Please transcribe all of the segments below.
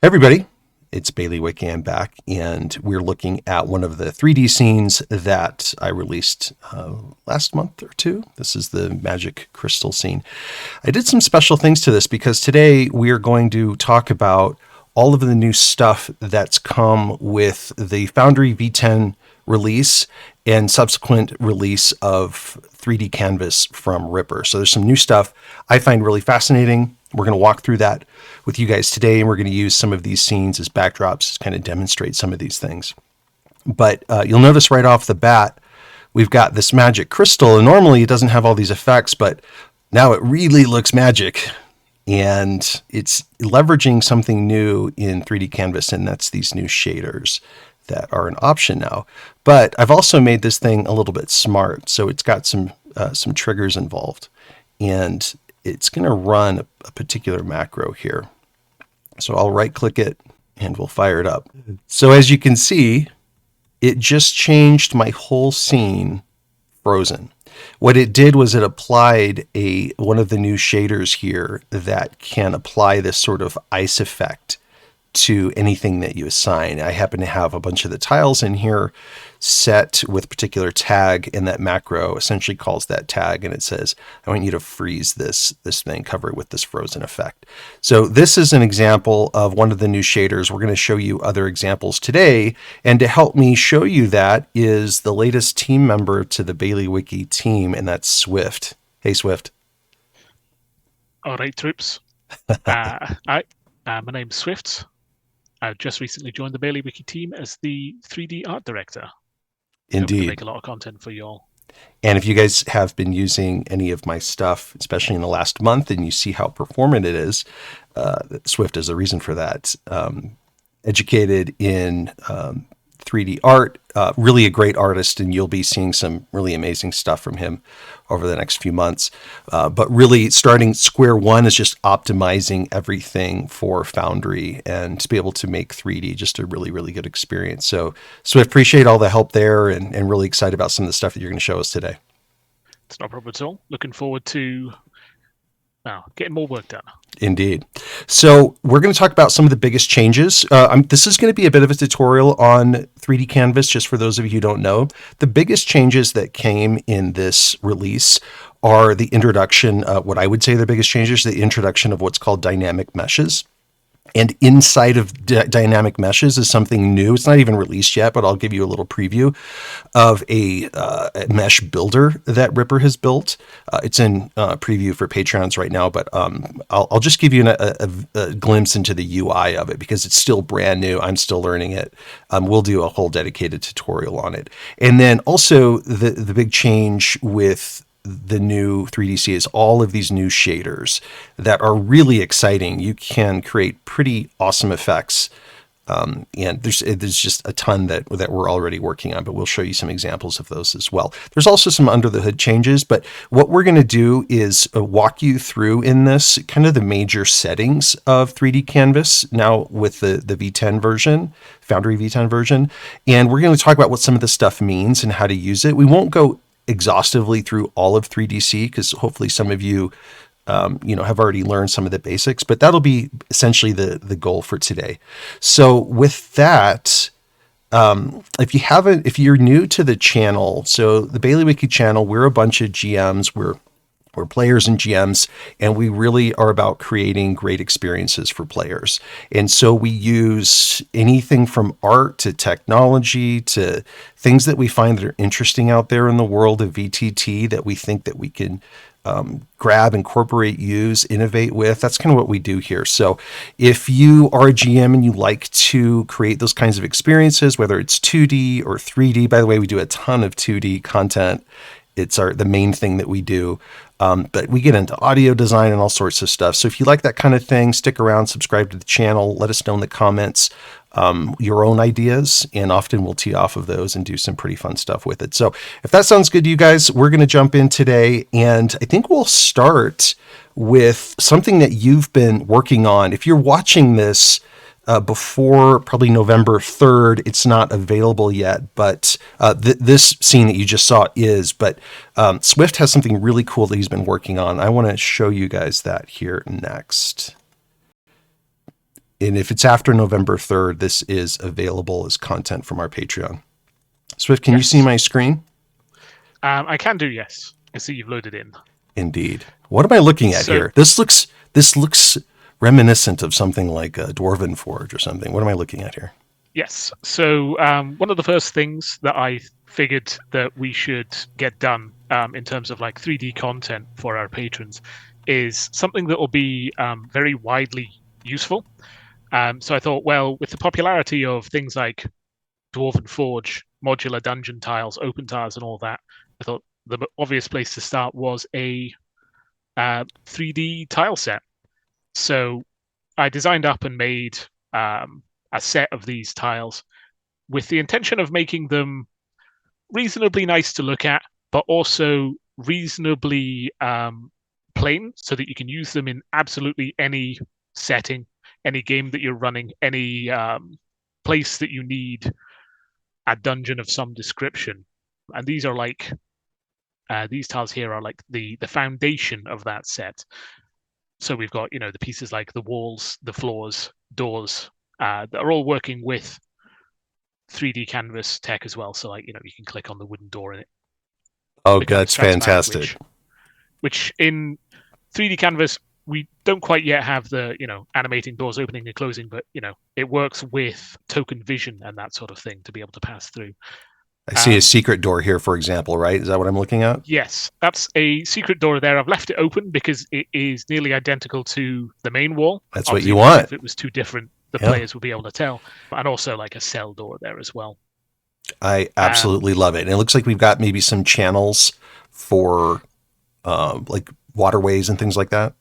Everybody, it's Baileywiki. I'm back, and we're looking at one of the 3D scenes that I released last month or two. This is the magic crystal scene. I did some special things to this because today we are going to talk about all of the new stuff that's come with the Foundry V10 release and subsequent release of 3D Canvas from Ripper. So there's some new stuff I find really fascinating. We're going to walk through that with you guys today, and we're going to use some of these scenes as backdrops to kind of demonstrate some of these things. But you'll notice right off the bat, we've got this magic crystal, and normally it doesn't have all these effects, but now it really looks magic. And it's leveraging something new in 3D Canvas, and that's these new shaders that are an option now. But I've also made this thing a little bit smart, so it's got some triggers involved, and it's going to run a particular macro here. So I'll right click it and we'll fire it up. So as you can see, it just changed my whole scene frozen. What it did was it applied one of the new shaders here that can apply this sort of ice effect to anything that you assign. I happen to have a bunch of the tiles in here set with a particular tag, and that macro essentially calls that tag, and it says, I want you to freeze this thing, cover it with this frozen effect. So this is an example of one of the new shaders. We're going to show you other examples today, and to help me show you that is the latest team member to the Baileywiki team, and that's Swift. Hey, Swift. All right, troops. My name's Swift. I've just recently joined the Baileywiki team as the 3D art director. Indeed. To make a lot of content for you all. And if you guys have been using any of my stuff, especially in the last month, and you see how performant it is, Swift is a reason for that. Educated in 3D art, really a great artist, and you'll be seeing some really amazing stuff from him over the next few months. But really starting square one is just optimizing everything for Foundry and to be able to make 3D just a really, really good experience. So Swift, appreciate all the help there, and really excited about some of the stuff that you're going to show us today. It's no problem at all. Looking forward to getting more work done. Indeed. So we're going to talk about some of the biggest changes. This is going to be a bit of a tutorial on 3D Canvas, just for those of you who don't know. The biggest changes that came in this release are the introduction, what I would say the biggest changes, the introduction of what's called dynamic meshes. And inside of dynamic meshes is something new. It's not even released yet, but I'll give you a little preview of a mesh builder that Ripper has built. It's in preview for Patreons right now, but I'll just give you a glimpse into the UI of it because it's still brand new. I'm still learning it. We'll do a whole dedicated tutorial on it. And then also the big change with the new 3DC is all of these new shaders that are really exciting. You can create pretty awesome effects. And there's just a ton that we're already working on, but we'll show you some examples of those as well. There's also some under the hood changes, but what we're going to do is walk you through in this kind of the major settings of 3D Canvas now with the V10 version, Foundry V10 version. And we're going to talk about what some of this stuff means and how to use it. We won't go exhaustively through all of 3DC because hopefully some of you have already learned some of the basics, but that'll be essentially the goal for today. So with that, if you're new to the channel, so the Baileywiki channel, we're a bunch of GMs, we're players and GMs, and we really are about creating great experiences for players. And so we use anything from art to technology to things that we find that are interesting out there in the world of VTT that we think that we can grab, incorporate, use, innovate with. That's kind of what we do here. So if you are a GM and you like to create those kinds of experiences, whether it's 2D or 3D, by the way, we do a ton of 2D content. It's the main thing that we do. But we get into audio design and all sorts of stuff. So if you like that kind of thing, stick around, subscribe to the channel, let us know in the comments your own ideas, and often we'll tee off of those and do some pretty fun stuff with it. So if that sounds good to you guys, we're going to jump in today, and I think we'll start with something that you've been working on. If you're watching this before probably November 3rd, it's not available yet, but this scene that you just saw is, but Swift has something really cool that he's been working on. I want to show you guys that here next. And if it's after November 3rd, this is available as content from our Patreon. Swift, can you see Yes. my screen? I can do, yes. I see you've loaded in. Indeed. What am I looking at So here? This looks reminiscent of something like a Dwarven Forge or something. What am I looking at here? yes, so one of the first things that I figured that we should get done in terms of like 3D content for our patrons is something that will be very widely useful. So I thought, well, with the popularity of things like Dwarven Forge, modular dungeon tiles, open tiles, and all that, I thought the obvious place to start was a 3D tile set. So I designed up and made a set of these tiles with the intention of making them reasonably nice to look at, but also reasonably plain so that you can use them in absolutely any setting, any game that you're running, any place that you need a dungeon of some description. And these are like these tiles here are like the foundation of that set. So we've got the pieces like the walls, the floors, doors that are all working with 3D canvas tech as well. So like you can click on the wooden door and it Oh, becomes that's transparent, fantastic. which in 3D canvas we don't quite yet have the animating doors opening and closing, but it works with token vision and that sort of thing to be able to pass through. I see a Um, secret door here, for example, right? Is that what I'm looking at? yes, that's a secret door there. I've left it open because it is nearly identical to the main wall. That's what Obviously, you because want. if it was too different, the Yeah. players would be able to tell. And also like a cell door there as well. I Um, absolutely love it. And it looks like we've got maybe some channels for like waterways and things like that.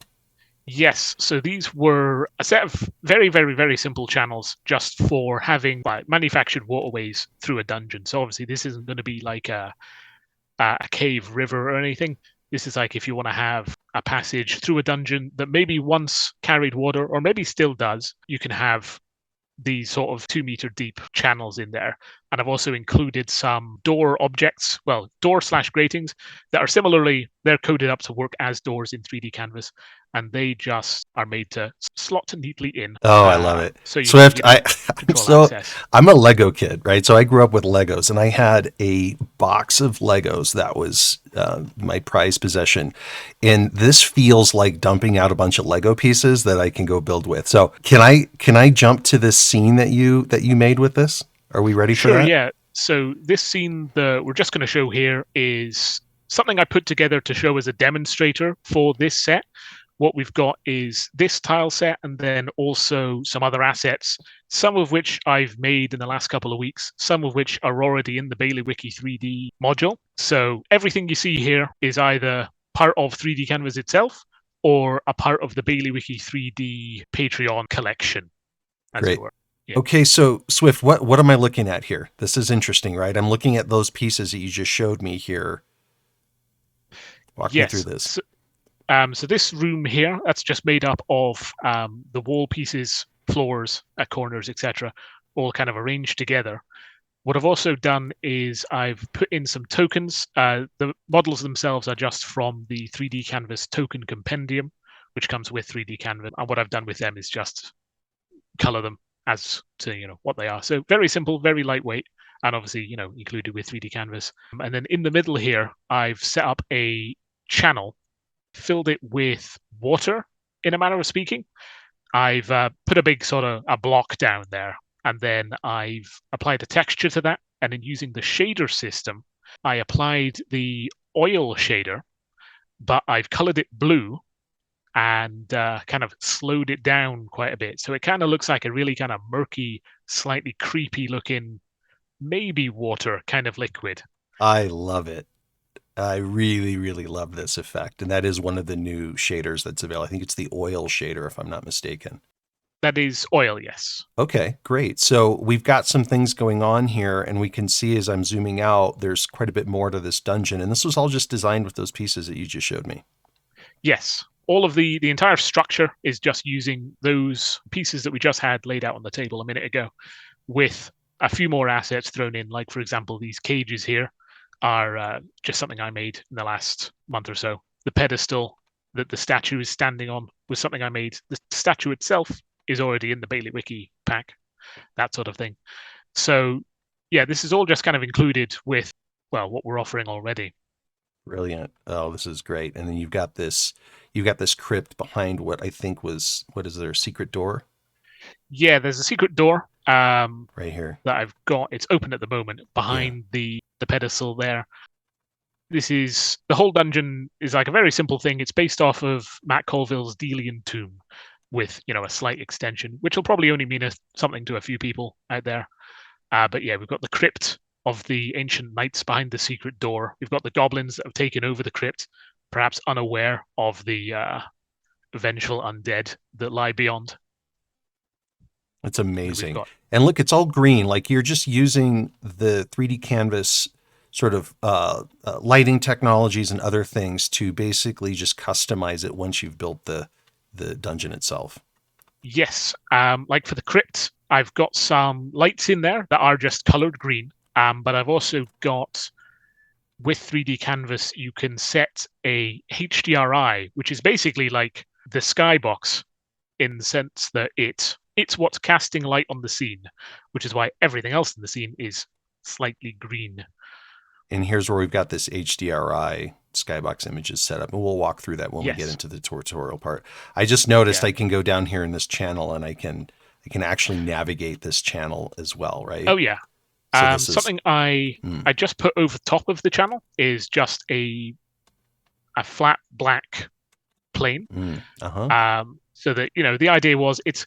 Yes, so these were a set of very, very, very simple channels just for having like manufactured waterways through a dungeon. So obviously, this isn't going to be like a cave river or anything. This is like if you want to have a passage through a dungeon that maybe once carried water or maybe still does, you can have these sort of 2 meter deep channels in there. And I've also included some door objects, well, door slash gratings that are similarly, they're coded up to work as doors in 3D canvas. And they just are made to slot neatly in. Oh, I love it. So you can, Swift, I'm control access. I'm a Lego kid, right? So I grew up with Legos and I had a box of Legos that was my prized possession. And this feels like dumping out a bunch of Lego pieces that I can go build with. So can I jump to this scene that you made with this? Are we ready for Sure, that? yeah. So this scene that we're just going to show here is something I put together to show as a demonstrator for this set. What we've got is this tile set and then also some other assets, some of which I've made in the last couple of weeks, some of which are already in the Baileywiki 3D module. So everything you see here is either part of 3D Canvas itself or a part of the Baileywiki 3D Patreon collection, as it Great. were. Yeah. Okay, so Swift, what am I looking at here? This is interesting, right? I'm looking at those pieces that you just showed me here. Walk me through Yes. this. So this room here, that's just made up of the wall pieces, floors, corners, etc., all kind of arranged together. What I've also done is I've put in some tokens. The models themselves are just from the 3D Canvas token Compendium, which comes with 3D Canvas. And what I've done with them is just color them as to what they are. So very simple, very lightweight, and obviously included with 3D Canvas. And then in the middle here, I've set up a channel, filled it with water, in a manner of speaking. I've put a big sort of a block down there, and then I've applied a texture to that. And in using the shader system, I applied the oil shader, but I've colored it blue and kind of slowed it down quite a bit. So it kind of looks like a really kind of murky, slightly creepy looking, maybe water kind of liquid. I love it. I really, really love this effect. And that is one of the new shaders that's available. I think it's the oil shader, if I'm not mistaken. That is oil, yes. Okay, great. So we've got some things going on here, and we can see as I'm zooming out, there's quite a bit more to this dungeon. And this was all just designed with those pieces that you just showed me. Yes. All of the entire structure is just using those pieces that we just had laid out on the table a minute ago, with a few more assets thrown in. Like, for example, these cages here are just something I made in the last month or so. The pedestal that the statue is standing on was something I made. The statue itself is already in the Baileywiki pack, that sort of thing. So yeah, this is all just kind of included with, well, what we're offering already. Brilliant. Oh, this is great. And then you've got this crypt behind what I think was, what is there, secret door Yeah, there's a secret door right here. that I've got. It's open at the moment Yeah. behind the pedestal there. This is the whole dungeon is like a very simple thing. It's based off of Matt Colville's Delian Tomb with, a slight extension, which will probably only mean something to a few people out there. But yeah, we've got the crypt of the ancient knights behind the secret door. We've got the goblins that have taken over the crypt, perhaps unaware of the vengeful undead that lie beyond. It's And we've amazing. got And look, it's all green. Like you're just using the 3D canvas sort of lighting technologies and other things to basically just customize it once you've built the dungeon itself. yes, like for the crypt, I've got some lights in there that are just colored green. But I've also got with 3D canvas, you can set a HDRI, which is basically like the skybox in the sense that it's what's casting light on the scene, which is why everything else in the scene is slightly green. And here's where we've got this HDRI Skybox images set up, and we'll walk through that when we get Yes. into the tutorial part. I just noticed Yeah. I can go down here in this channel and I can actually navigate this channel as well, right? Oh yeah. So this is Something I just put over top of the channel is just a flat black plane. uh-huh. So that the idea was it's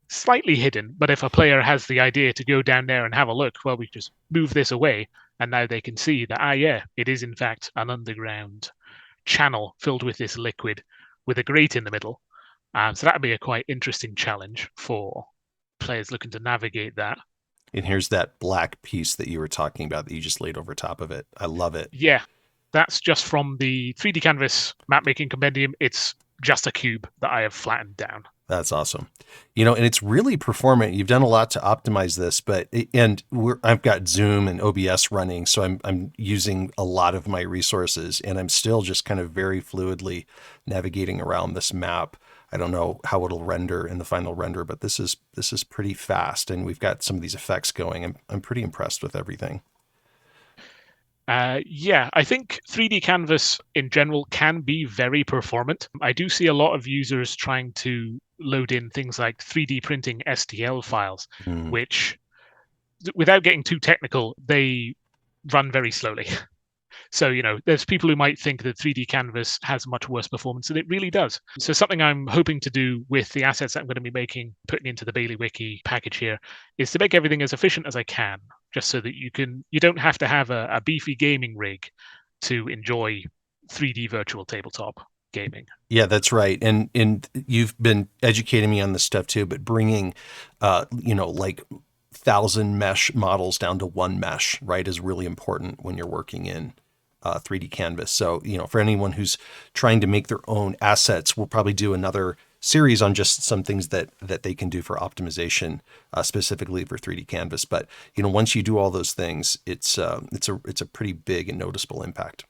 slightly hidden, but if a player has the idea to go down there and have a look, well, we just move this away, and now they can see that yeah, it is in fact an underground channel filled with this liquid with a grate in the middle. So that'd be a quite interesting challenge for players looking to navigate that. And here's that black piece that you were talking about that you just laid over top of it. I love it. Yeah, that's just from the 3D canvas mapmaking compendium. It's just a cube that I have flattened down. That's awesome. And it's really performant. You've done a lot to optimize this, I've got Zoom and OBS running, so I'm using a lot of my resources, and I'm still just kind of very fluidly navigating around this map. I don't know how it'll render in the final render, but this is pretty fast, and we've got some of these effects going. I'm pretty impressed with everything. Yeah, I think 3D Canvas in general can be very performant. I do see a lot of users trying to load in things like 3D printing STL files, Mm. which, without getting too technical, they run very slowly. So, there's people who might think that 3D Canvas has much worse performance than it really does. So, something I'm hoping to do with the assets that I'm going to be putting into the Baileywiki package here, is to make everything as efficient as I can, just so that you don't have to have a beefy gaming rig to enjoy 3D virtual tabletop gaming. Yeah, that's right. And you've been educating me on this stuff too, but bringing, like 1,000 mesh models down to one mesh, right, is really important when you're working in 3D Canvas. So, for anyone who's trying to make their own assets, we'll probably do another series on just some things that they can do for optimization, specifically for 3D Canvas. But, once you do all those things, it's a pretty big and noticeable impact.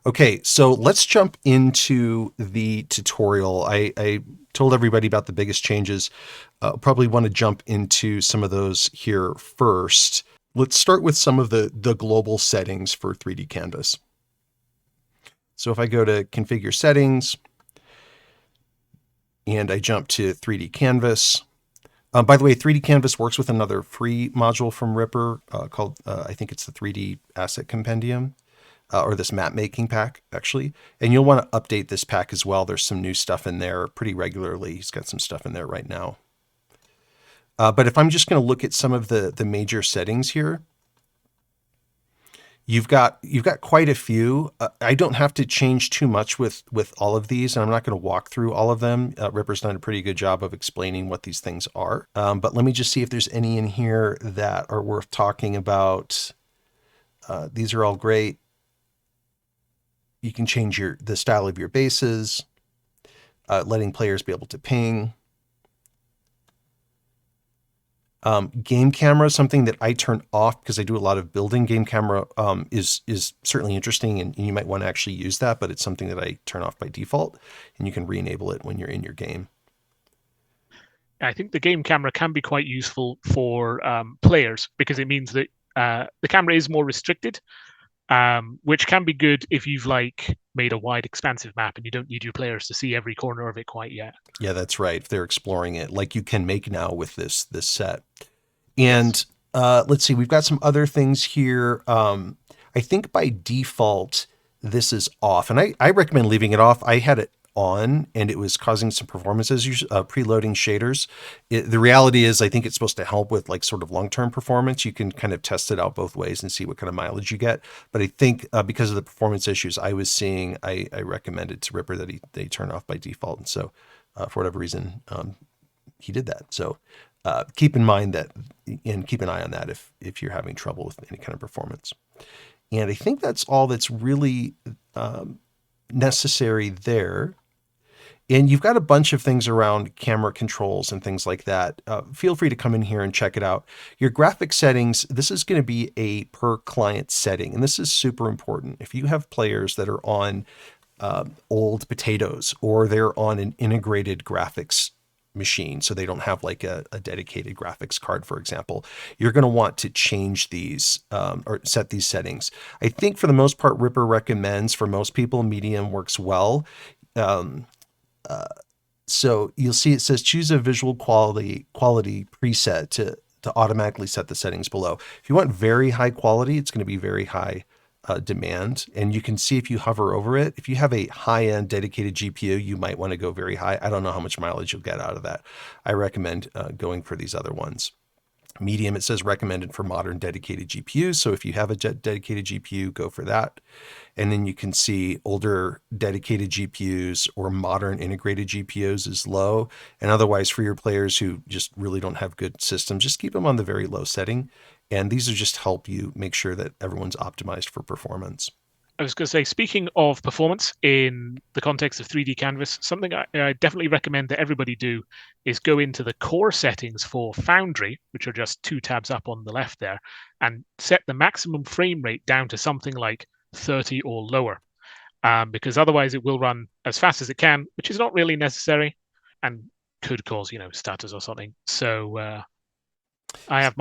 Okay, so let's jump into the tutorial. I told everybody about the biggest changes. Probably want to jump into some of those here first. Let's start with some of the global settings for 3D Canvas. So if I go to Configure Settings, and I jump to 3D Canvas. By the way, 3D Canvas works with another free module from Ripper called, I think it's the 3D Asset Compendium. Or this map making pack, actually. And you'll want to update this pack as well. There's some new stuff in there pretty regularly. He's got some stuff in there right now. But if I'm just going to look at some of the major settings here, you've got quite a few. I don't have to change too much with all of these, and I'm not going to walk through all of them. Ripper's done a pretty good job of explaining what these things are. But let me just see if there's any in here that are worth talking about. These are all great. You can change the style of your bases, letting players be able to ping. Game camera, something that I turn off because I do a lot of building. Game camera is certainly interesting, and you might want to actually use that, but it's something that I turn off by default, and you can re-enable it when you're in your game. I think the game camera can be quite useful for players because it means that the camera is more restricted, which can be good if you've like made a wide, expansive map and you don't need your players to see every corner of it quite yet. Yeah, that's right. If they're exploring it, like you can make now with this set. Yes. And let's see, we've got some other things here. I think by default, this is off. And I recommend leaving it off. I had it on and it was causing some performance issues, preloading shaders. The reality is, I think it's supposed to help with like sort of long-term performance. You can kind of test it out both ways and see what kind of mileage you get. But I think because of the performance issues I was seeing, I recommended to Ripper that they turn off by default. And so for whatever reason, he did that. So keep in mind that, and keep an eye on that if you're having trouble with any kind of performance. And I think that's all that's really necessary there. And you've got a bunch of things around camera controls and things like that. Feel free to come in here and check it out. Your graphic settings, this is going to be a per client setting. And this is super important. If you have players that are on old potatoes or they're on an integrated graphics machine, so they don't have like a dedicated graphics card, for example, you're going to want to change these or set these settings. I think for the most part, Ripper recommends for most people, medium works well. So you'll see it says choose a visual quality preset to automatically set the settings below. If you want very high quality, it's going to be very high demand. And you can see if you hover over it, if you have a high-end dedicated GPU, you might want to go very high. I don't know how much mileage you'll get out of that. I recommend going for these other ones. Medium, it says recommended for modern dedicated GPUs. So if you have a dedicated GPU, go for that. And then you can see older dedicated GPUs or modern integrated GPUs is low. And otherwise, for your players who just really don't have good systems, just keep them on the very low setting. And these are just help you make sure that everyone's optimized for performance. I was going to say, speaking of performance in the context of 3D Canvas, something I definitely recommend that everybody do is go into the core settings for Foundry, which are just 2 tabs up on the left there, and set the maximum frame rate down to something like 30 or lower, because otherwise it will run as fast as it can, which is not really necessary and could cause, stutters or something. So I have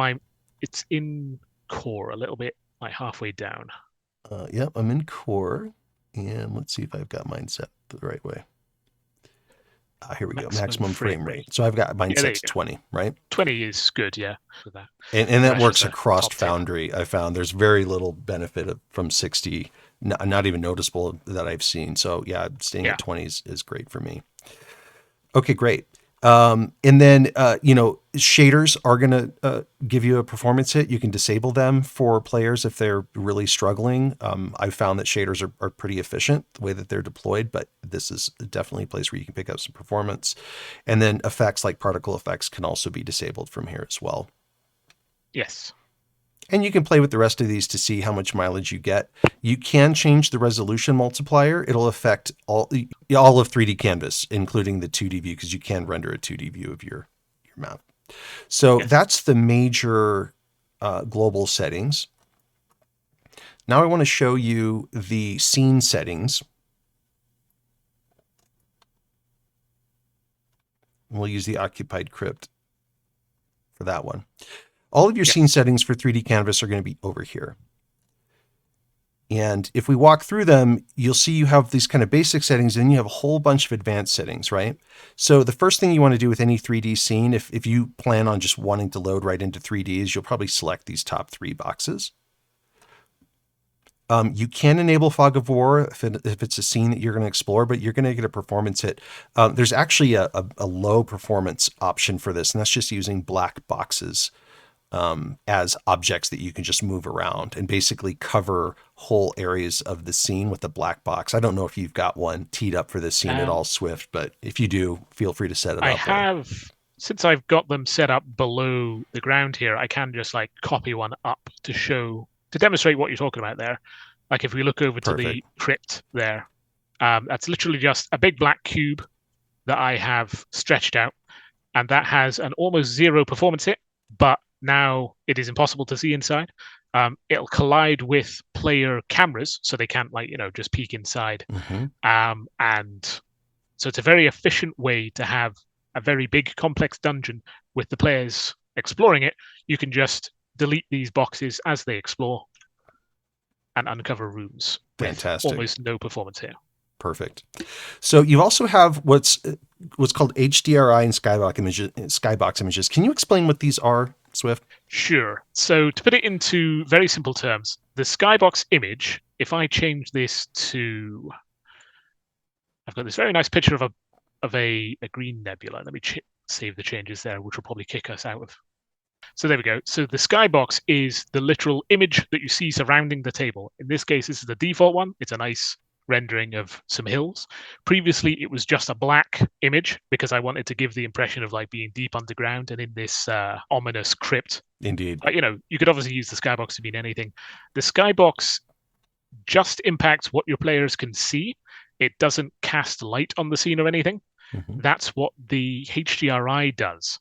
it's in core a little bit, like halfway down. Yep, I'm in core, and let's see if I've got mine set the right way. Here we go, maximum frame rate. So I've got mine set to 20, right? 20 is good, yeah, for that. And that works across Foundry. I found there's very little benefit from 60, not even noticeable that I've seen. So yeah, staying at 20 is great for me. Okay, great. And then, shaders are going to give you a performance hit. You can disable them for players if they're really struggling. I've found that shaders are pretty efficient the way that they're deployed, but this is definitely a place where you can pick up some performance. And then effects like particle effects can also be disabled from here as well. Yes. And you can play with the rest of these to see how much mileage you get. You can change the resolution multiplier. It'll affect all of 3D Canvas, including the 2D view, because you can render a 2D view of your map. So that's the major global settings. Now I want to show you the scene settings. We'll use the occupied crypt for that one. All of your scene settings for 3D Canvas are going to be over here. And if we walk through them, you'll see you have these kind of basic settings, and you have a whole bunch of advanced settings, right? So the first thing you want to do with any 3D scene, if you plan on just wanting to load right into 3D, is you'll probably select these top 3 boxes. You can enable fog of war if it's a scene that you're going to explore, but you're going to get a performance hit. There's actually a low performance option for this, and that's just using black boxes as objects that you can just move around and basically cover whole areas of the scene with the black box. I don't know if you've got one teed up for this scene at all, Swift, but if you do, feel free to set it up. I have, since I've got them set up below the ground here, I can just like copy one up to demonstrate what you're talking about there. Like if we look over to the crypt there, that's literally just a big black cube that I have stretched out, and that has an almost 0 performance hit, but now it is impossible to see inside. It'll collide with player cameras, so they can't just peek inside. And so it's a very efficient way to have a very big, complex dungeon with the players exploring it, you can just delete these boxes as they explore and uncover rooms with Fantastic. almost no performance here. Perfect. So you also have what's called HDRI and Skybox images. Can you explain what these are, Swift? Sure. So to put it into very simple terms, the Skybox image, if I change this to, I've got this very nice picture of a green nebula. Let me save the changes there, which will probably kick us out of. So there we go. So the Skybox is the literal image that you see surrounding the table. In this case, this is the default one. It's a nice rendering of some hills. Previously, it was just a black image because I wanted to give the impression of like being deep underground and in this ominous crypt. Indeed. But, you could obviously use the Skybox to mean anything. The Skybox just impacts what your players can see. It doesn't cast light on the scene or anything. Mm-hmm. That's what the HDRI does.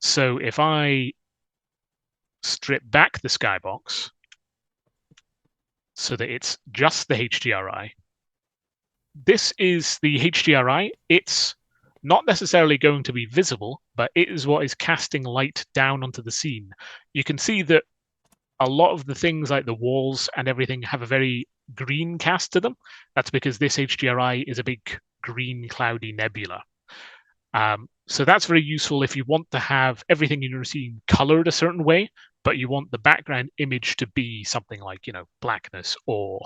So if I strip back the Skybox so that it's just the HDRI, this is the HDRI. It's not necessarily going to be visible, but it is what is casting light down onto the scene. You can see that a lot of the things like the walls and everything have a very green cast to them. That's because this HDRI is a big green cloudy nebula. So that's very useful if you want to have everything in your scene colored a certain way, but you want the background image to be something like, blackness or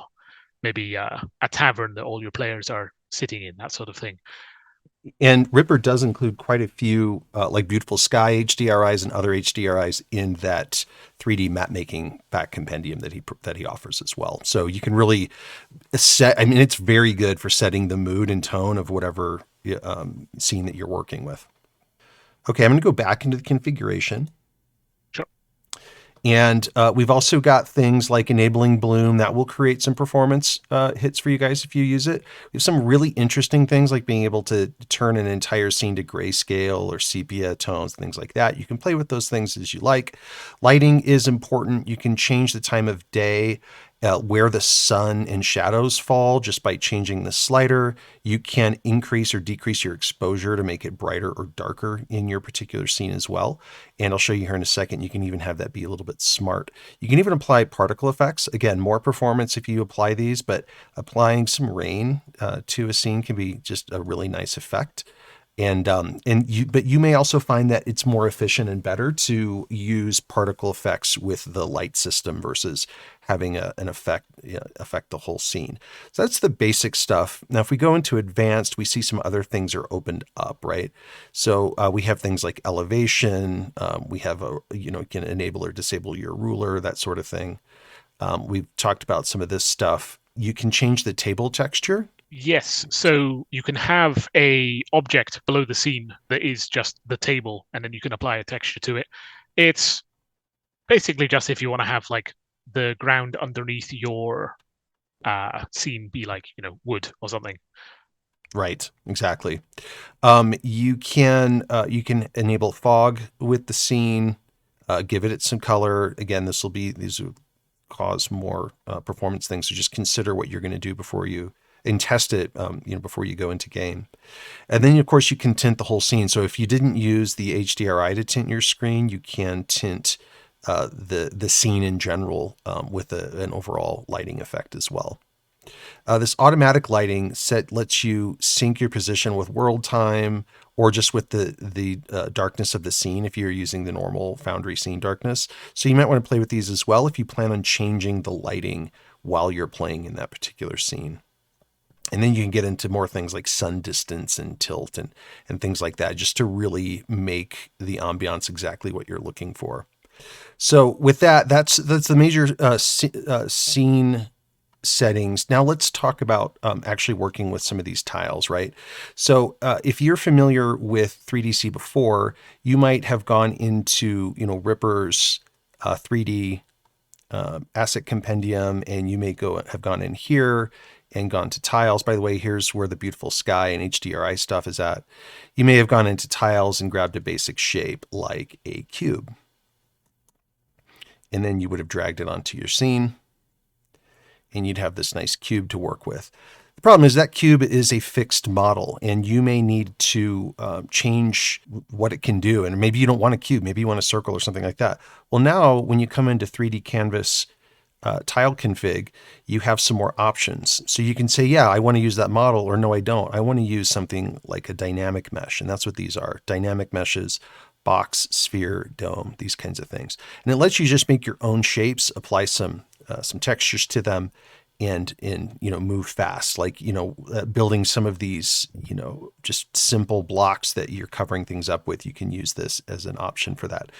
maybe a tavern that all your players are sitting in, that sort of thing. And Ripper does include quite a few like Beautiful Sky HDRIs and other HDRIs in that 3D mapmaking back compendium that he offers as well. So you can really set. I mean, it's very good for setting the mood and tone of whatever scene that you're working with. Okay, I'm going to go back into the configuration. Sure. And we've also got things like enabling bloom that will create some performance hits for you guys if you use it. We have some really interesting things like being able to turn an entire scene to grayscale or sepia tones, things like that. You can play with those things as you like. Lighting is important. You can change the time of day, where the sun and shadows fall just by changing the slider. You can increase or decrease your exposure to make it brighter or darker in your particular scene as well. And I'll show you here in a second, you can even have that be a little bit smart. You can even apply particle effects. Again, more performance if you apply these, but applying some rain to a scene can be just a really nice effect. But you may also find that it's more efficient and better to use particle effects with the light system versus having an effect affect the whole scene. So that's the basic stuff. Now, if we go into advanced, we see some other things are opened up, right? So we have things like elevation. We have can enable or disable your ruler, that sort of thing. We've talked about some of this stuff. You can change the table texture. Yes, so you can have a object below the scene that is just the table, and then you can apply a texture to it. It's basically just if you want to have like the ground underneath your scene be like wood or something. Right, exactly. You can enable fog with the scene, give it some color. Again, these will cause more performance things. So just consider what you're going to do before you and test it, before you go into game. And then, of course, you can tint the whole scene. So if you didn't use the HDRI to tint your screen, you can tint the scene in general with an overall lighting effect as well. This automatic lighting set lets you sync your position with world time or just with the darkness of the scene if you're using the normal Foundry scene darkness. So you might want to play with these as well if you plan on changing the lighting while you're playing in that particular scene. And then you can get into more things like sun distance and tilt and things like that, just to really make the ambiance exactly what you're looking for. So with that, that's the major scene settings. Now let's talk about actually working with some of these tiles, right? So if you're familiar with 3DC before, you might have gone into, Ripper's 3D asset compendium, and you may have gone in here and gone to tiles. By the way, here's where the Beautiful Sky and HDRI stuff is at. You may have gone into tiles and grabbed a basic shape like a cube. And then you would have dragged it onto your scene, and you'd have this nice cube to work with. The Problem is that cube is a fixed model, and you may need to change what it can do. And maybe you don't want a cube, maybe you want a circle or something like that. Well, now when you come into 3D Canvas tile config, you have some more options. So you can say, yeah, I want to use that model, or no, I don't. I want to use something like a dynamic mesh. And that's what these are. Dynamic meshes, box, sphere, dome, these kinds of things. And it lets you just make your own shapes, apply some textures to them, and move fast, like building some of these just simple blocks that you're covering things up with. You can use this as an option for that.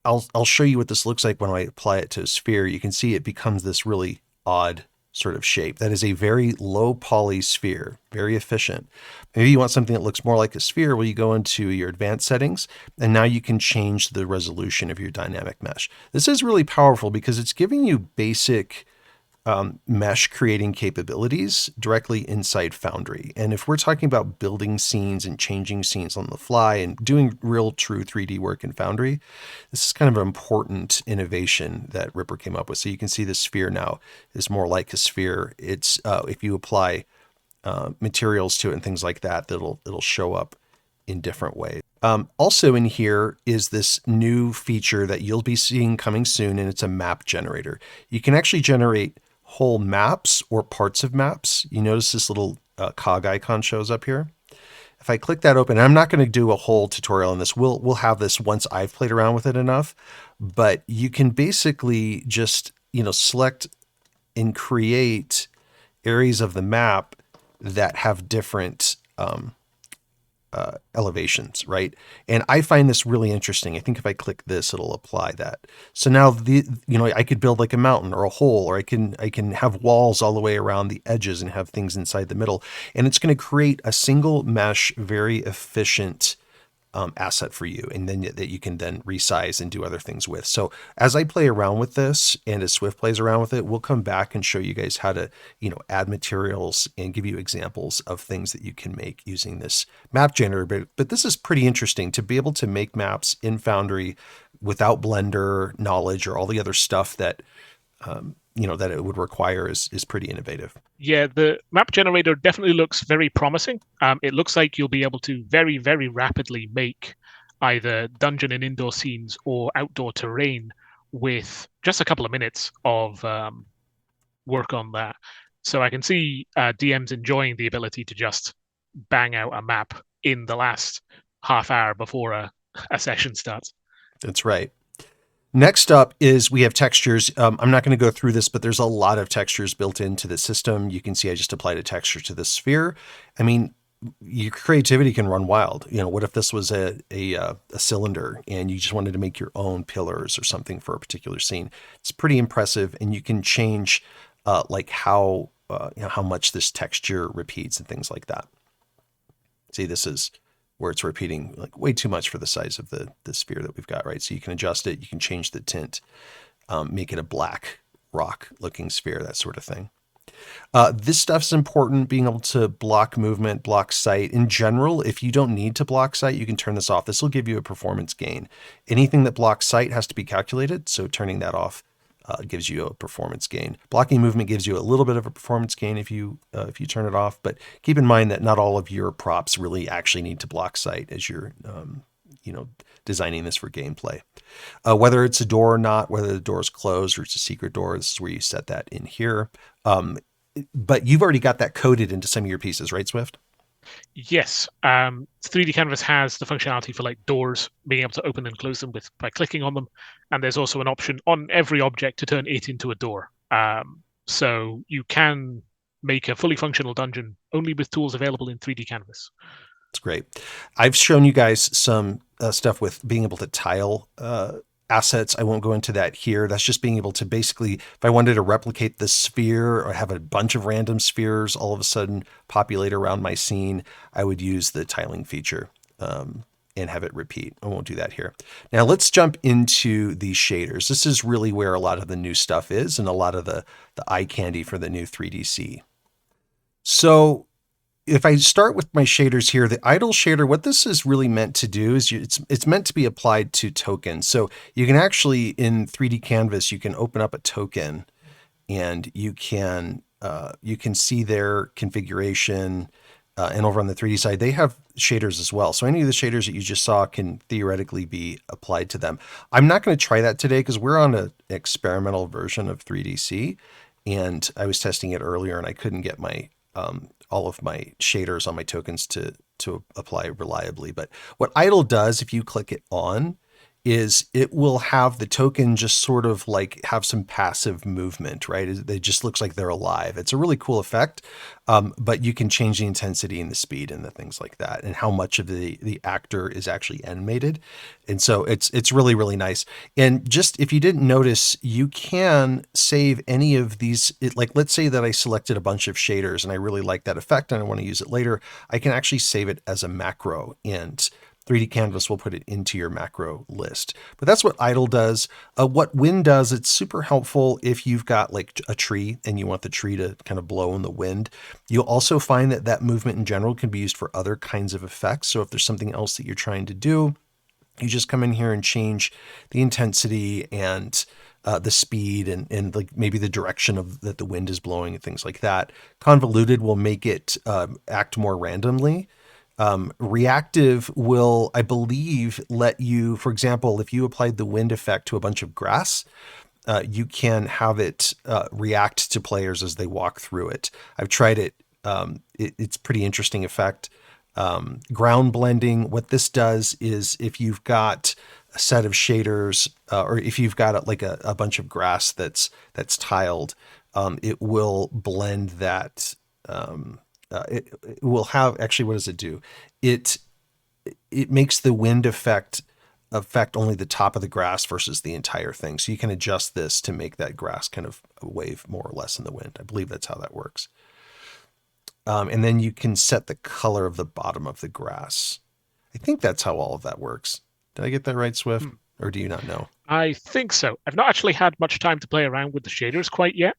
I'll show you what this looks like when I apply it to a sphere. You can see it becomes this really odd sort of shape. That is a very low poly sphere, very efficient. Maybe you want something that looks more like a sphere. Well, you go into your advanced settings, and now you can change the resolution of your dynamic mesh. This is really powerful because it's giving you basic mesh creating capabilities directly inside Foundry. And if we're talking about building scenes and changing scenes on the fly and doing real true 3D work in Foundry, this is kind of an important innovation that Ripper came up with. So you can see the sphere now is more like a sphere. It's if you apply materials to it and things like that, it'll show up in different ways. Also in here is this new feature that you'll be seeing coming soon, and it's a map generator. You can actually generate whole maps or parts of maps. You notice this little cog icon shows up here. If I click that open, I'm not going to do a whole tutorial on this. We'll have this once I've played around with it enough, but you can basically just, select and create areas of the map that have different elevations, right? And I find this really interesting. I think if I click this, it'll apply that. So now I could build like a mountain or a hole, or I can have walls all the way around the edges and have things inside the middle. And it's going to create a single mesh, very efficient asset for you, and then that you can then resize and do other things with. So as I play around with this, and as Swift plays around with it, we'll come back and show you guys how to, add materials and give you examples of things that you can make using this map generator. But this is pretty interesting to be able to make maps in Foundry without Blender knowledge or all the other stuff that that it would require is pretty innovative. Yeah, the map generator definitely looks very promising. It looks like you'll be able to very, very rapidly make either dungeon and indoor scenes or outdoor terrain with just a couple of minutes of work on that. So I can see DMs enjoying the ability to just bang out a map in the last half hour before a session starts. That's right. Next up is we have textures. I'm not going to go through this, but there's a lot of textures built into the system. You can see I just applied a texture to the sphere. I mean, your creativity can run wild. What if this was a cylinder and you just wanted to make your own pillars or something for a particular scene? It's pretty impressive, and you can change like how much this texture repeats and things like that. See, this is where it's repeating like way too much for the size of the sphere that we've got, right? So you can adjust it, you can change the tint, make it a black rock looking sphere, that sort of thing. This stuff's important, being able to block movement, block sight. In general, if you don't need to block sight, you can turn this off. This will give you a performance gain. Anything that blocks sight has to be calculated, so turning that off gives you a performance gain. Blocking movement gives you a little bit of a performance gain if you turn it off, but keep in mind that not all of your props really actually need to block sight as you're designing this for gameplay. Whether it's a door or not, whether the door is closed or it's a secret door, this is where you set that in here. But you've already got that coded into some of your pieces, right, Swift? Yes, 3D Canvas has the functionality for like doors, being able to open and close them by clicking on them, and there's also an option on every object to turn it into a door. So you can make a fully functional dungeon only with tools available in 3D Canvas. That's great. I've shown you guys some stuff with being able to tile assets. I won't go into that here. That's just being able to basically, if I wanted to replicate the sphere or have a bunch of random spheres all of a sudden populate around my scene, I would use the tiling feature and have it repeat. I won't do that here. Now let's jump into the shaders. This is really where a lot of the new stuff is and a lot of the eye candy for the new 3DC. So if I start with my shaders here, the idle shader, what this is really meant to do is it's meant to be applied to tokens. So you can actually, in 3D Canvas, you can open up a token and you can you can see their configuration. And over on the 3D side, they have shaders as well. So any of the shaders that you just saw can theoretically be applied to them. I'm not going to try that today because we're on an experimental version of 3DC, and I was testing it earlier and I couldn't get my all of my shaders on my tokens to apply reliably. But what idle does, if you click it on, is it will have the token just sort of like have some passive movement, right? It just looks like they're alive. It's a really cool effect, but you can change the intensity and the speed and the things like that, and how much of the actor is actually animated. And so it's really, really nice. And just if you didn't notice, you can save any of these. Like, let's say that I selected a bunch of shaders and I really like that effect and I want to use it later. I can actually save it as a macro, and 3D Canvas will put it into your macro list. But that's what idle does. What wind does, it's super helpful if you've got like a tree and you want the tree to kind of blow in the wind. You'll also find that that movement in general can be used for other kinds of effects. So if there's something else that you're trying to do, you just come in here and change the intensity and the speed and like maybe the direction of that the wind is blowing and things like that. Convoluted will make it act more randomly. Reactive will, I believe, let you, for example, if you applied the wind effect to a bunch of grass, you can have it react to players as they walk through it. I've tried it. It's pretty interesting effect. Ground blending, what this does is if you've got a set of shaders, or if you've got like a bunch of grass that's tiled, it will blend that. It will have, actually, what does it do? It makes the wind affect only the top of the grass versus the entire thing. So you can adjust this to make that grass kind of wave more or less in the wind. I believe that's how that works. And then you can set the color of the bottom of the grass. I think that's how all of that works. Did I get that right, Swift? Or do you not know? I think so. I've not actually had much time to play around with the shaders quite yet.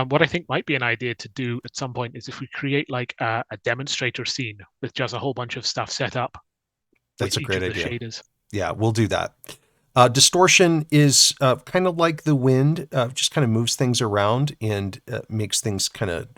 What I think might be an idea to do at some point is if we create like a demonstrator scene with just a whole bunch of stuff set up That's with a each great of the idea. shaders. Yeah, we'll do that. Distortion is kind of like the wind, just kind of moves things around and makes things kind of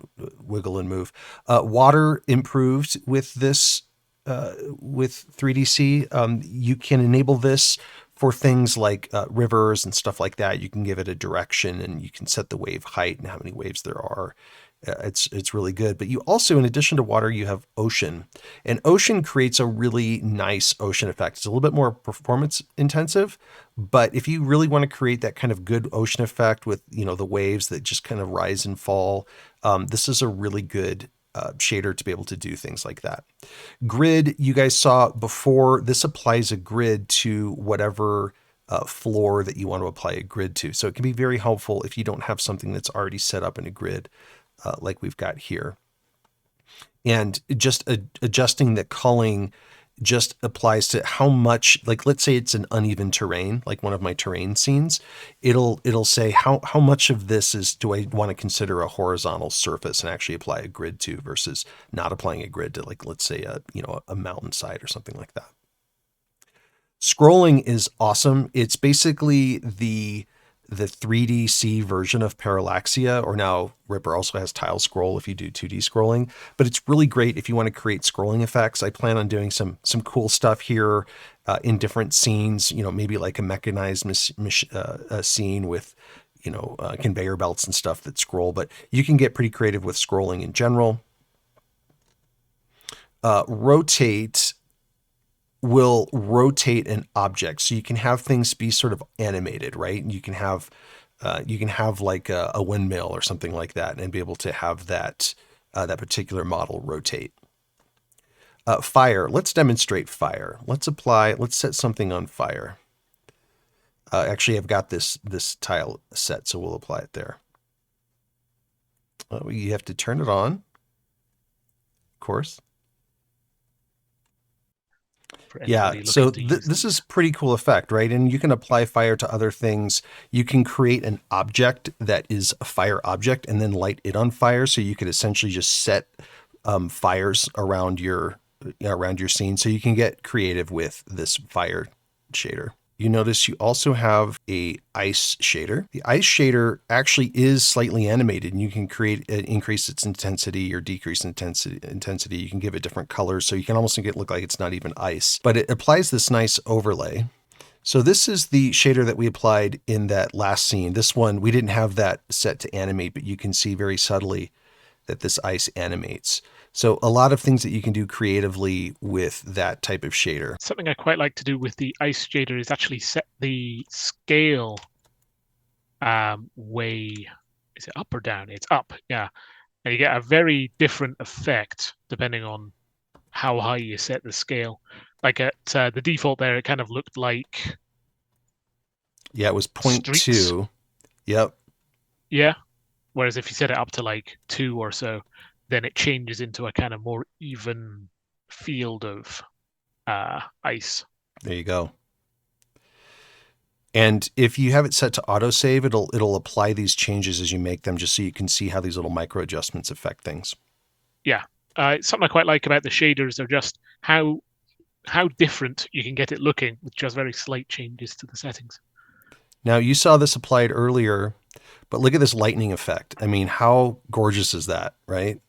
wiggle and move. Water improved with this, with 3DC. You can enable this for things like rivers and stuff like that. You can give it a direction and you can set the wave height and how many waves there are. It's really good. But you also, in addition to water, you have ocean, and ocean creates a really nice ocean effect. It's a little bit more performance intensive, but if you really want to create that kind of good ocean effect with, you know, the waves that just kind of rise and fall, this is a really good shader to be able to do things like that. Grid, you guys saw before, this applies a grid to whatever floor that you want to apply a grid to. So it can be very helpful if you don't have something that's already set up in a grid like we've got here. And just adjusting the culling just applies to how much, like, let's say it's an uneven terrain, like one of my terrain scenes, it'll say how much of this is, do I want to consider a horizontal surface and actually apply a grid to versus not applying a grid to, like, let's say a mountainside or something like that. Scrolling is awesome. It's basically the 3DC version of parallaxia, or now Ripper also has tile scroll if you do 2D scrolling, but it's really great if you want to create scrolling effects. I plan on doing some cool stuff here in different scenes, maybe like a mechanized scene with, conveyor belts and stuff that scroll, but you can get pretty creative with scrolling in general. Rotate will rotate an object, so you can have things be sort of animated, right? And you can have like a windmill or something like that, and be able to have that particular model rotate. Fire. Let's demonstrate fire. Let's set something on fire. Actually, I've got this tile set, so we'll apply it there. You have to turn it on, of course. Yeah, so this is pretty cool effect, right? And you can apply fire to other things. You can create an object that is a fire object and then light it on fire. So you could essentially just set fires around your scene. So you can get creative with this fire shader. you notice you also have a ice shader. The ice shader actually is slightly animated, and you can increase its intensity or decrease intensity. You can give it different colors, so you can almost make it look like it's not even ice. But it applies this nice overlay. So this is the shader that we applied in that last scene. This one, we didn't have that set to animate, but you can see very subtly that this ice animates. So a lot of things that you can do creatively with that type of shader. Something I quite like to do with the ice shader is actually set the scale way. Is it up or down? It's up, yeah. And you get a very different effect depending on how high you set the scale. Like at the default there, it kind of looked like Yeah, it was streets. 0.2. Yep. Yeah. Whereas if you set it up to like 2 or so, then it changes into a kind of more even field of ice. There you go. And if you have it set to autosave, it'll apply these changes as you make them, just so you can see how these little micro adjustments affect things. Yeah. Something I quite like about the shaders are just how different you can get it looking with just very slight changes to the settings. Now, you saw this applied earlier, but look at this lightning effect. I mean, how gorgeous is that, right?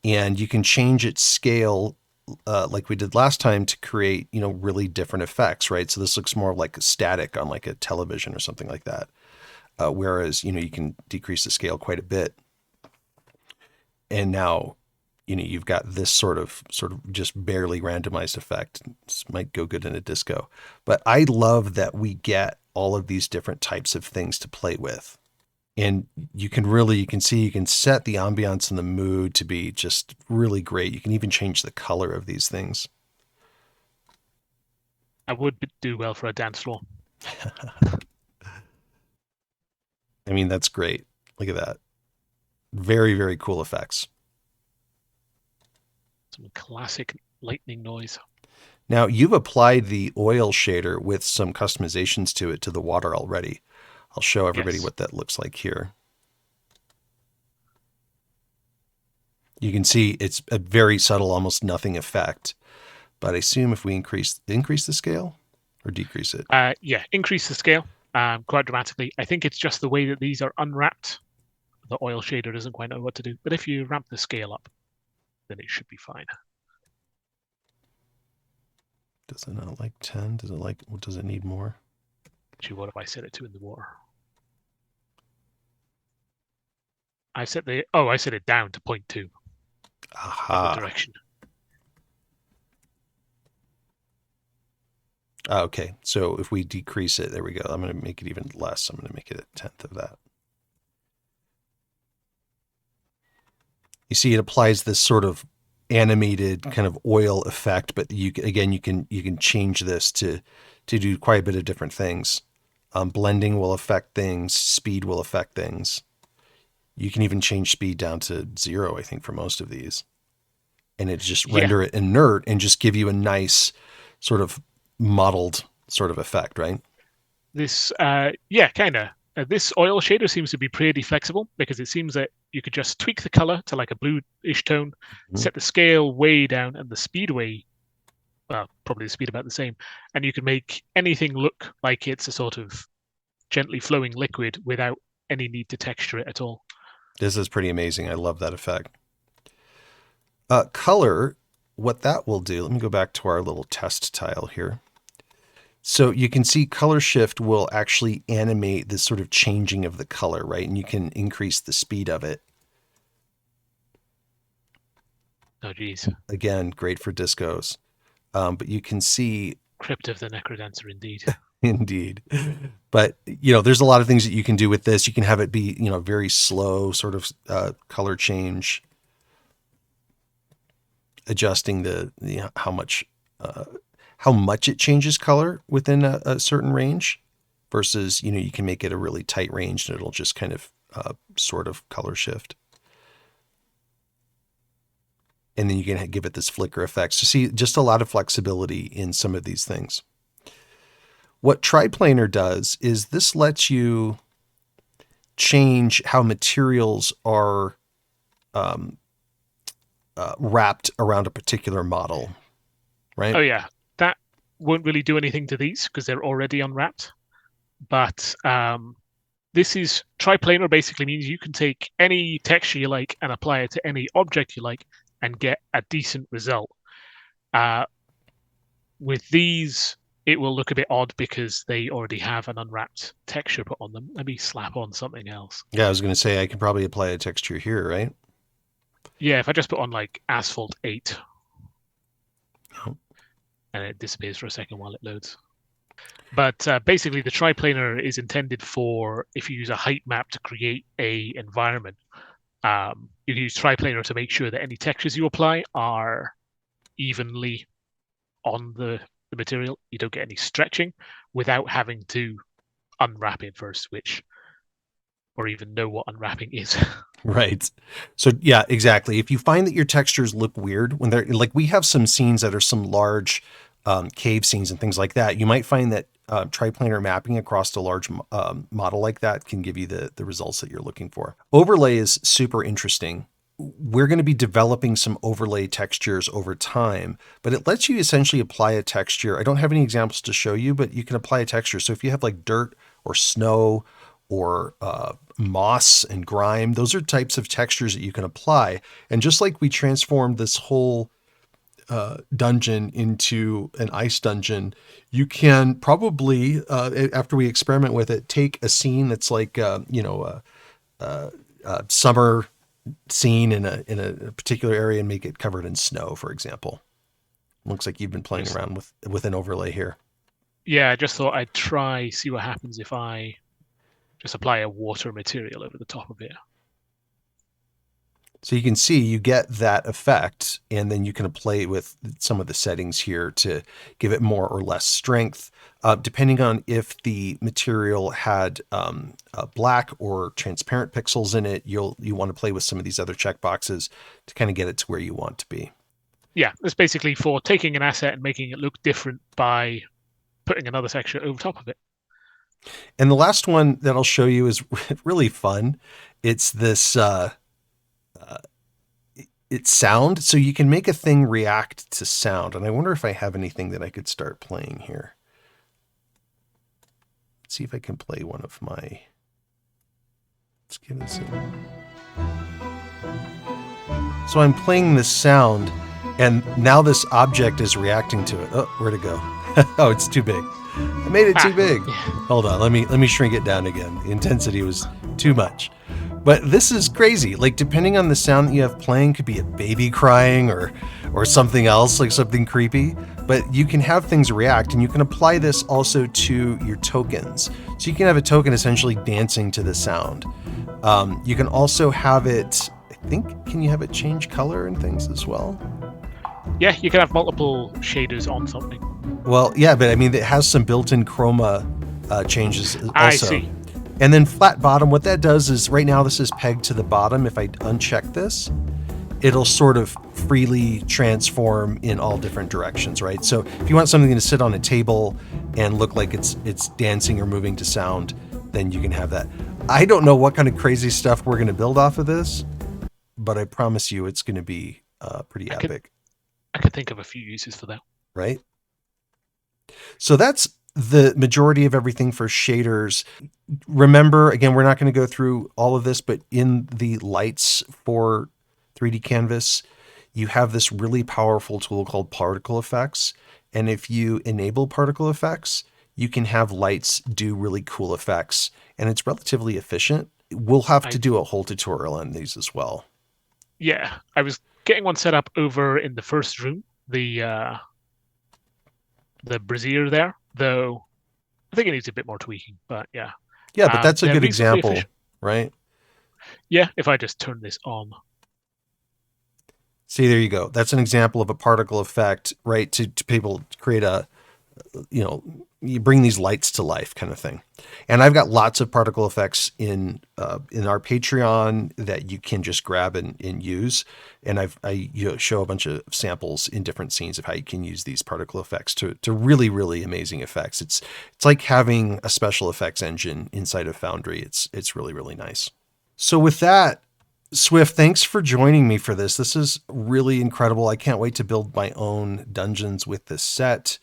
And you can change its scale like we did last time to create, really different effects, right? So this looks more like static on like a television or something like that. Whereas, you can decrease the scale quite a bit. And now, you've got this sort of just barely randomized effect. This might go good in a disco. But I love that we get all of these different types of things to play with. And you can set the ambiance and the mood to be just really great. You can even change the color of these things. I would do well for a dance floor. I mean, that's great. Look at that. Very, very cool effects. Some classic lightning noise. Now, you've applied the oil shader with some customizations to it, to the water already. I'll show everybody what that looks like here. You can see it's a very subtle, almost nothing effect. But I assume if we increase the scale or decrease it? Yeah, increase the scale quite dramatically. I think it's just the way that these are unwrapped. The oil shader doesn't quite know what to do. But if you ramp the scale up, then it should be fine. Does it not like 10? Does it need more? Actually, what have I set it to in the water? I set it down to 0.2. Aha. Direction. Okay, so if we decrease it, there we go. I'm going to make it even less. I'm going to make it a 10th of that. You see, it applies this sort of animated kind of oil effect, but you can change this to do quite a bit of different things. Blending will affect things. Speed will affect things. You can even change speed down to 0, I think, for most of these. And it just render it inert and just give you a nice sort of modeled sort of effect, right? This, kind of. This oil shader seems to be pretty flexible because it seems that you could just tweak the color to like a bluish tone, set the scale way down and the speed way, probably the speed about the same, and you can make anything look like it's a sort of gently flowing liquid without any need to texture it at all. This is pretty amazing. I love that effect. Color, what that will do, let me go back to our little test tile here. So you can see color shift will actually animate this sort of changing of the color, right? And you can increase the speed of it. Oh, geez. Again, great for discos. But you can see... Crypt of the Necrodancer, indeed. Indeed. But, there's a lot of things that you can do with this. You can have it be, very slow sort of color change. Adjusting how much it changes color within a certain range versus, you can make it a really tight range and it'll just kind of sort of color shift. And then you can give it this flicker effect. So see, just a lot of flexibility in some of these things. What Triplanar does is this lets you change how materials are wrapped around a particular model, right? Oh, yeah. That won't really do anything to these because they're already unwrapped. But this is triplanar. Basically means you can take any texture you like and apply it to any object you like and get a decent result. With these, it will look a bit odd because they already have an unwrapped texture put on them. Let me slap on something else. Yeah, I was going to say I can probably apply a texture here, right? Yeah, if I just put on like Asphalt 8, Oh. and it disappears for a second while it loads. But basically, the triplanar is intended for if you use a height map to create a environment. You can use triplanar to make sure that any textures you apply are evenly on the material. You don't get any stretching without having to unwrap it first, or even know what unwrapping is. Right. So yeah, exactly. If you find that your textures look weird when they're like, we have some scenes that are some large cave scenes and things like that. You might find that triplanar mapping across a large model like that can give you the results that you're looking for. Overlay is super interesting. We're going to be developing some overlay textures over time, but it lets you essentially apply a texture. I don't have any examples to show you, but you can apply a texture. So if you have like dirt or snow or moss and grime, those are types of textures that you can apply. And just like we transformed this whole dungeon into an ice dungeon, you can probably, after we experiment with it, take a scene that's like, summer scene in a particular area and make it covered in snow, for example. Looks like you've been playing around with an overlay here. Yeah, I just thought I'd see what happens if I just apply a water material over the top of it. So you can see you get that effect, and then you can play with some of the settings here to give it more or less strength, depending on if the material had black or transparent pixels in it. You want to play with some of these other checkboxes to kind of get it to where you want to be. Yeah, it's basically for taking an asset and making it look different by putting another texture over top of it. And the last one that I'll show you is really fun. It's this... it's sound, so you can make a thing react to sound. And I wonder if I have anything that I could start playing here. Let's see if I can play one of my... Let's give this a... So I'm playing this sound, and now this object is reacting to it. Oh, where'd it go? Oh, it's too big. I made it too big. Hold on, let me shrink it down again. The intensity was too much. But this is crazy. Like, depending on the sound that you have playing, could be a baby crying or something else, like something creepy. But you can have things react, and you can apply this also to your tokens. So you can have a token essentially dancing to the sound. You can also have it, I think, can you have it change color and things as well? Yeah, you can have multiple shaders on something. Well, yeah, but I mean, it has some built-in chroma changes also. I see. And then flat bottom, what that does is right now this is pegged to the bottom. If I uncheck this, it'll sort of freely transform in all different directions, right? So if you want something to sit on a table and look like it's dancing or moving to sound, then you can have that. I don't know what kind of crazy stuff we're going to build off of this, but I promise you it's going to be pretty epic. I could think of a few uses for that. Right? So that's the majority of everything for shaders. Remember, again, we're not going to go through all of this, but in the lights for 3D Canvas, you have this really powerful tool called particle effects. And if you enable particle effects, you can have lights do really cool effects, and it's relatively efficient. We'll have to do a whole tutorial on these as well. Yeah, I was getting one set up over in the first room, the brazier there, though I think it needs a bit more tweaking, but yeah. Yeah, but that's a good example, efficient. Right? Yeah, if I just turn this on. See, there you go. That's an example of a particle effect, right? To people create a, you bring these lights to life kind of thing. And I've got lots of particle effects in our Patreon that you can just grab and use. And I show a bunch of samples in different scenes of how you can use these particle effects to really, really amazing effects. It's like having a special effects engine inside of Foundry. It's really, really nice. So with that, Swift, thanks for joining me for this. This is really incredible. I can't wait to build my own dungeons with this set.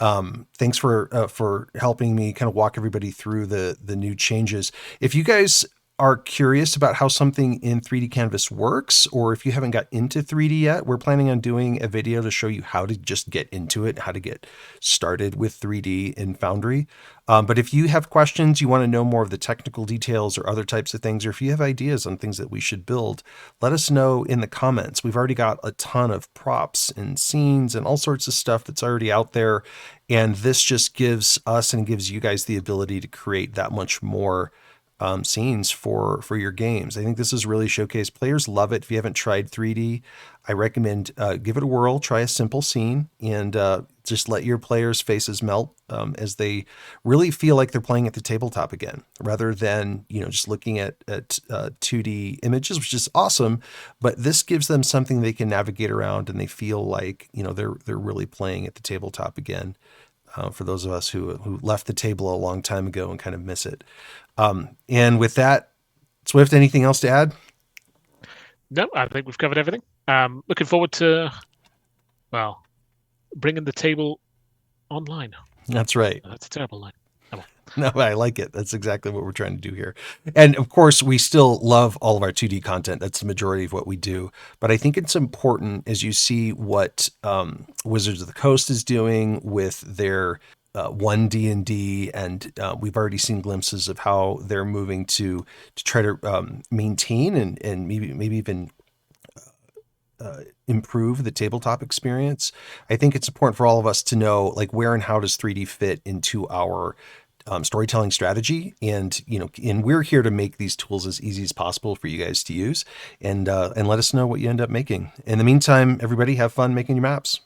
Thanks for helping me kind of walk everybody through the new changes. If you guys are curious about how something in 3D Canvas works, or if you haven't got into 3D yet, we're planning on doing a video to show you how to just get into it, how to get started with 3D in Foundry. But if you have questions, you want to know more of the technical details or other types of things, or if you have ideas on things that we should build, let us know in the comments. We've already got a ton of props and scenes and all sorts of stuff that's already out there. And this just gives us and gives you guys the ability to create that much more scenes for your games. I think this is really showcased. Players love it. If you haven't tried 3D, I recommend give it a whirl. Try a simple scene and just let your players' faces melt as they really feel like they're playing at the tabletop again, rather than just looking at 2D images, which is awesome. But this gives them something they can navigate around, and they feel like they're really playing at the tabletop again. For those of us who left the table a long time ago and kind of miss it. And with that, Swift, anything else to add? No, I think we've covered everything. Looking forward to, well, bringing the table online. That's right. That's a terrible line. No, I like it. That's exactly what we're trying to do here. And of course, we still love all of our 2D content. That's the majority of what we do. But I think it's important as you see what Wizards of the Coast is doing with their 1D&D, and we've already seen glimpses of how they're moving to try to maintain and maybe even improve the tabletop experience. I think it's important for all of us to know, like, where and how does 3D fit into our storytelling strategy, and we're here to make these tools as easy as possible for you guys to use, and let us know what you end up making. In the meantime, everybody have fun making your maps.